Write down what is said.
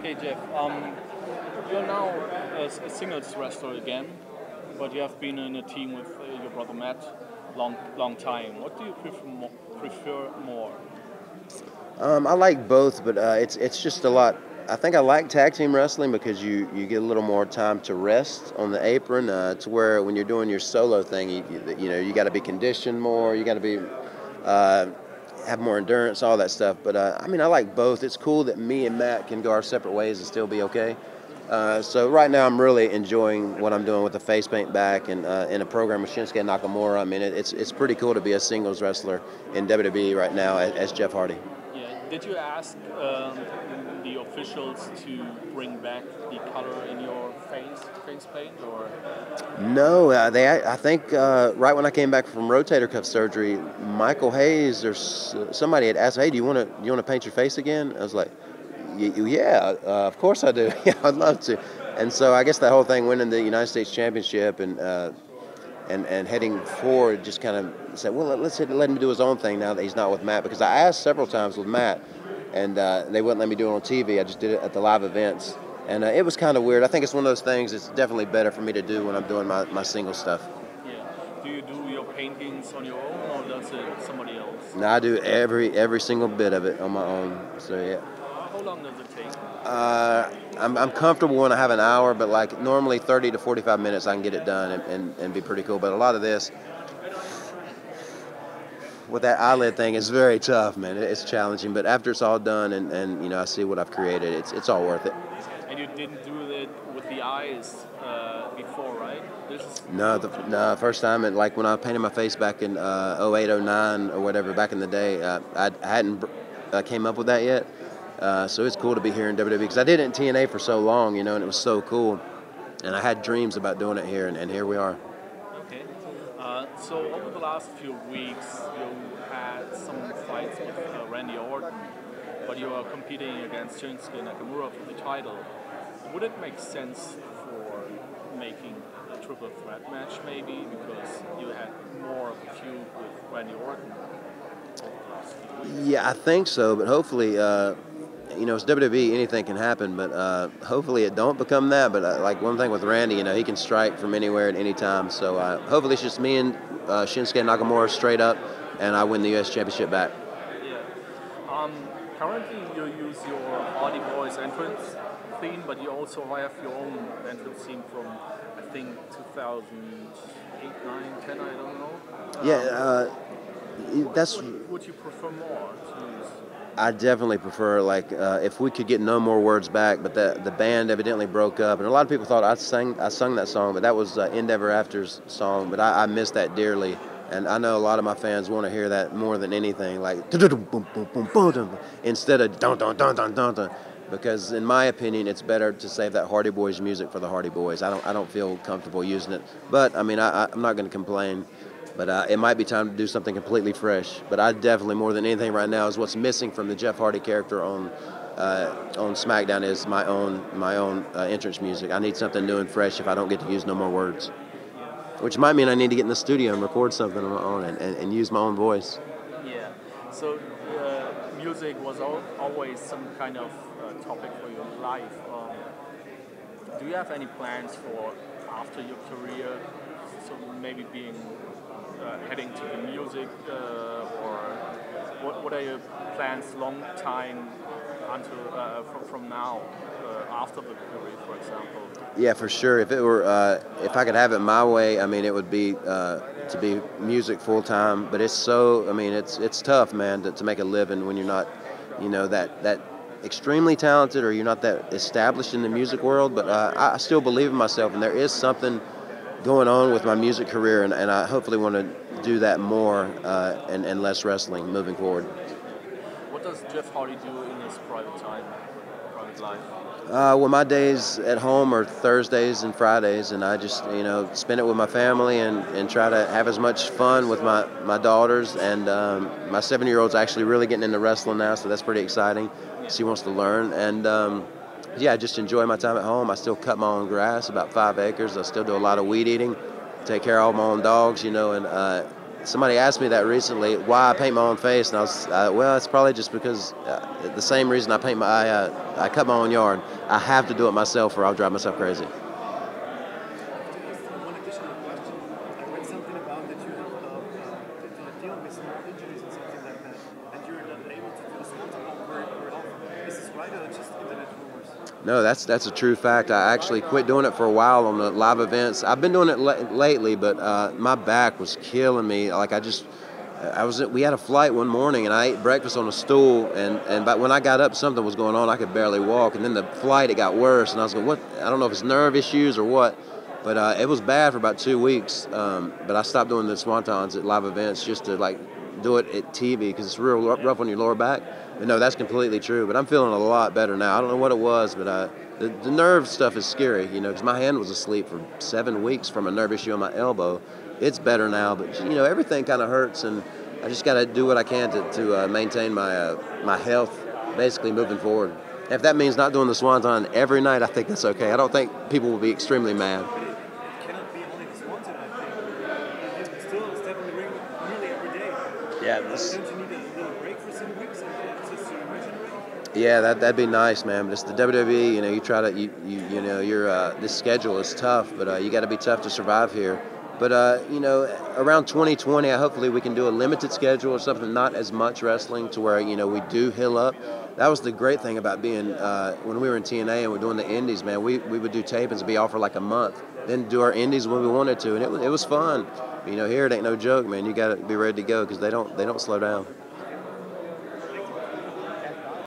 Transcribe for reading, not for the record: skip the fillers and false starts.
Okay, Jeff. You're now a singles wrestler again, but you have been in a team with your brother Matt long time. What do you prefer more? I like both, but it's just a lot. I think I like tag team wrestling because you get a little more time to rest on the apron. To where when you're doing your solo thing, you got to be conditioned more. You got to be uh, have more endurance, all that stuff. But I mean, I like both. It's cool that me and Matt can go our separate ways and still be okay. So right now, I'm really enjoying what I'm doing with the face paint back and in a program with Shinsuke Nakamura. I mean, it's pretty cool to be a singles wrestler in WWE right now as Jeff Hardy. Yeah. Did you ask the officials to bring back the color in your face paint, or? No, I think right when I came back from rotator cuff surgery, Michael Hayes or somebody had asked, "Hey, do you want to paint your face again?" I was like, "Yeah, of course I do. Yeah, I'd love to." And so I guess that whole thing went into the United States Championship and heading forward, just kind of said, "Well, let him do his own thing now that he's not with Matt." Because I asked several times with Matt, and they wouldn't let me do it on TV. I just did it at the live events. And it was kind of weird. I think it's one of those things it's definitely better for me to do when I'm doing my single stuff. Yeah. Do you do your paintings on your own, or does it somebody else? Now I do every single bit of it on my own. So yeah. How long does it take? I'm comfortable when I have an hour, but like normally 30 to 45 minutes I can get it done and be pretty cool. But a lot of this with that eyelid thing is very tough, man. It's challenging, but after it's all done and I see what I've created, it's all worth it. And you didn't do it with the eyes before, right? This is No, first time, like when I painted my face back in 08, 09 or whatever, back in the day, I hadn't came up with that yet. So it's cool to be here in WWE because I did it in TNA for so long, and it was so cool. And I had dreams about doing it here, and here we are. okay. So over the last few weeks, you had some fights with Randy Orton, but you are competing against Shinsuke Nakamura for the title. Would it make sense for making a triple threat match maybe because you had more of a feud with Randy Orton over the last few weeks? Yeah, I think so, but hopefully, it's WWE, anything can happen, but hopefully it don't become that. But like one thing with Randy, he can strike from anywhere at any time. So hopefully it's just me and Shinsuke Nakamura straight up, and I win the U.S. Championship back. Yeah. Currently, you use your Hardy Boys entrance theme, but you also have your own entrance theme from, I think, 2008, 9, 10, I don't know. That's. Would you prefer more to use? I definitely prefer if we could get No More Words back, but the band evidently broke up, and a lot of people thought I sung that song, but that was Endeavor After's song, but I miss that dearly. And I know a lot of my fans want to hear that more than anything, like instead of dun dun dun dun dun dun, because in my opinion, it's better to save that Hardy Boys music for the Hardy Boys. I don't feel comfortable using it, but I mean I'm not going to complain. But it might be time to do something completely fresh. But I definitely, more than anything right now, is what's missing from the Jeff Hardy character on SmackDown is my own entrance music. I need something new and fresh if I don't get to use No More Words. Which might mean I need to get in the studio and record something on my own and use my own voice. Yeah. So music was always some kind of topic for your life. Do you have any plans for after your career? So maybe heading to the music, or what are your plans long time until from now after the career, for example? Yeah, for sure. If I could have it my way, I mean, it would be to be music full time. But it's tough, man, to make a living when you're not, that extremely talented or you're not that established in the music world. But I still believe in myself, and there is something going on with my music career, and I hopefully want to do that more and less wrestling moving forward. What does Jeff Hardy do in his private time, private life? Well, my days at home are Thursdays and Fridays, and I just, spend it with my family and try to have as much fun with my daughters. And my 7-year-old's actually really getting into wrestling now, so that's pretty exciting. She wants to learn. And I just enjoy my time at home. I still cut my own grass, about 5 acres. I still do a lot of weed eating, take care of all my own dogs, and somebody asked me that recently, why I paint my own face, and I was, well, it's probably just because the same reason I cut my own yard. I have to do it myself, or I'll drive myself crazy. One additional question. I read something about that you have dealing with small injuries and something like that, and you're not able to do the Swanton very often. Is this right or just internet rumors? No, that's a true fact. I actually quit doing it for a while on the live events. I've been doing it lately, but my back was killing me. Like we had a flight one morning, and I ate breakfast on a stool, and but when I got up, something was going on. I could barely walk, and then the flight, it got worse, and I was going, what? I don't know if it's nerve issues or what, but it was bad for about 2 weeks. But I stopped doing the Swantons at live events just to like do it at TV because it's real rough on your lower back. But no, that's completely true. But I'm feeling a lot better now. I don't know what it was, but the nerve stuff is scary, because my hand was asleep for 7 weeks from a nerve issue on my elbow. It's better now, but everything kind of hurts, and I just got to do what I can to maintain my health, basically moving forward. If that means not doing the Swanton every night, I think that's okay. I don't think people will be extremely mad. It cannot be only the Swanton, I think. You still step in the ring nearly every day. Yeah, Don't you need a little break for some weeks and just to regenerate? Yeah, that'd be nice, man. But it's the WWE. You try to this schedule is tough, but you got to be tough to survive here. But around 2020, hopefully we can do a limited schedule or something, not as much wrestling, to where we do heal up. That was the great thing about being when we were in TNA and we're doing the indies, man. We would do tapings and be off for like a month, then do our indies when we wanted to, and it was fun. Here it ain't no joke, man. You got to be ready to go because they don't slow down.